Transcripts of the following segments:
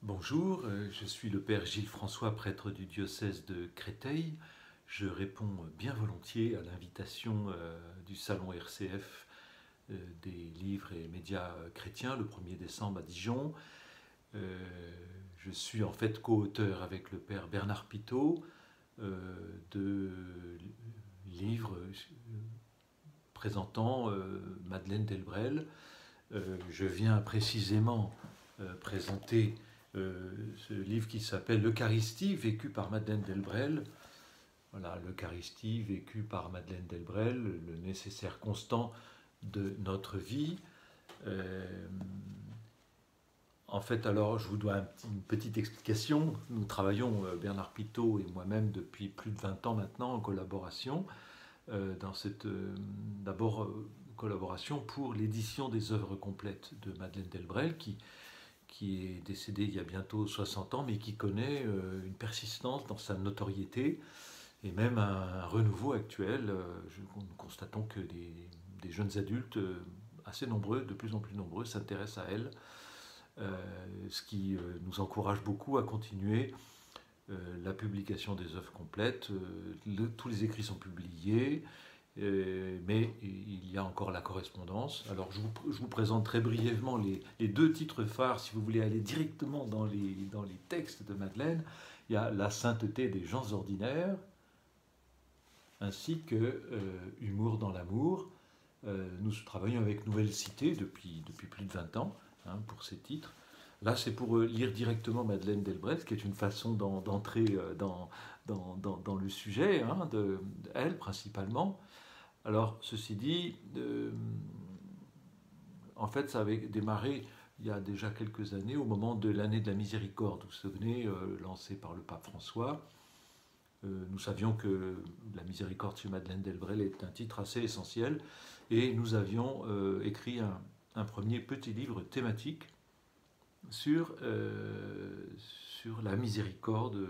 Bonjour, je suis le père Gilles François, prêtre du diocèse de Créteil. Je réponds bien volontiers à l'invitation du salon RCF des livres et médias chrétiens le 1er décembre à Dijon. Je suis en fait co-auteur avec le père Bernard Pitot de livres présentant Madeleine Delbrel. Je viens précisément présenter ce livre qui s'appelle L'Eucharistie, vécu par Madeleine Delbrel. Voilà, l'Eucharistie, vécue par Madeleine Delbrel, le nécessaire constant de notre vie. En fait, alors, je vous dois une petite explication. Nous travaillons, Bernard Pitot et moi-même, depuis plus de 20 ans maintenant, en collaboration. Dans cette, d'abord, collaboration pour l'édition des œuvres complètes de Madeleine Delbrel, qui est décédé il y a bientôt 60 ans, mais qui connaît une persistance dans sa notoriété et même un renouveau actuel. Nous constatons que des jeunes adultes assez nombreux, de plus en plus nombreux, s'intéressent à elle, ce qui nous encourage beaucoup à continuer la publication des œuvres complètes. Tous les écrits sont publiés, mais il y a encore la correspondance. Alors je vous présente très brièvement les deux titres phares, si vous voulez aller directement dans les textes de Madeleine. Il y a La sainteté des gens ordinaires, ainsi que Humour dans l'amour. Nous travaillons avec Nouvelle Cité depuis plus de 20 ans pour ces titres. Là, c'est pour lire directement Madeleine Delbrel, qui est une façon d'entrer dans le sujet, de elle principalement. Alors, ceci dit, en fait, ça avait démarré il y a déjà quelques années, au moment de l'année de la miséricorde, vous vous souvenez, lancée par le pape François. Nous savions que la miséricorde chez Madeleine Delbrel est un titre assez essentiel, et nous avions écrit un premier petit livre thématique sur la miséricorde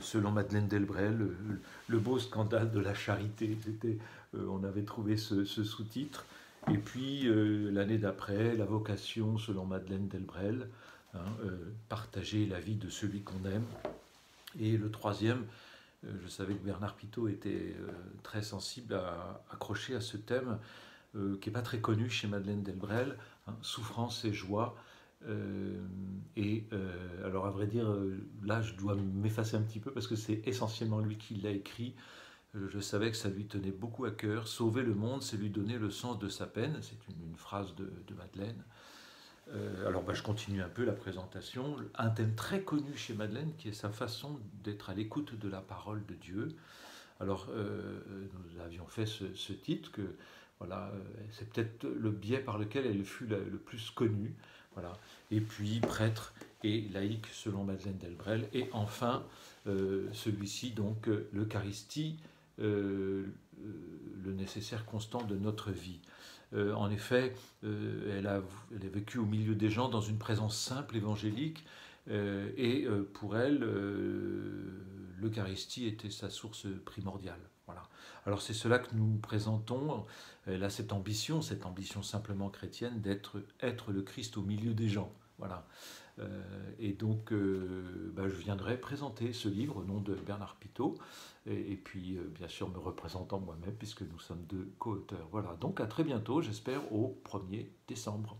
selon Madeleine Delbrel, le beau scandale de la charité. On avait trouvé ce sous-titre. Et puis l'année d'après, la vocation selon Madeleine Delbrel, partager la vie de celui qu'on aime. Et le troisième, je savais que Bernard Pitot était très sensible à accrocher à ce thème qui n'est pas très connu chez Madeleine Delbrel, souffrance et joie. Alors à vrai dire, là je dois m'effacer un petit peu parce que c'est essentiellement lui qui l'a écrit. Je savais que ça lui tenait beaucoup à cœur. Sauver le monde, c'est lui donner le sens de sa peine. C'est une phrase de Madeleine. Alors je continue un peu la présentation. Un thème très connu chez Madeleine qui est sa façon d'être à l'écoute de la parole de Dieu. Alors nous avions fait ce titre que voilà, c'est peut-être le biais par lequel elle fut le plus connue. Voilà. Et puis prêtre et laïque selon Madeleine Delbrel. Et enfin celui-ci, donc l'Eucharistie, le nécessaire constant de notre vie. En effet, elle a vécu au milieu des gens dans une présence simple, évangélique, et pour elle, l'Eucharistie était sa source primordiale. Voilà. Alors c'est cela que nous présentons. Elle a cette ambition simplement chrétienne d'être le Christ au milieu des gens. Voilà. Et donc, je viendrai présenter ce livre au nom de Bernard Pitot, et puis bien sûr me représentant moi-même, puisque nous sommes deux co-auteurs. Voilà, donc à très bientôt, j'espère au 1er décembre.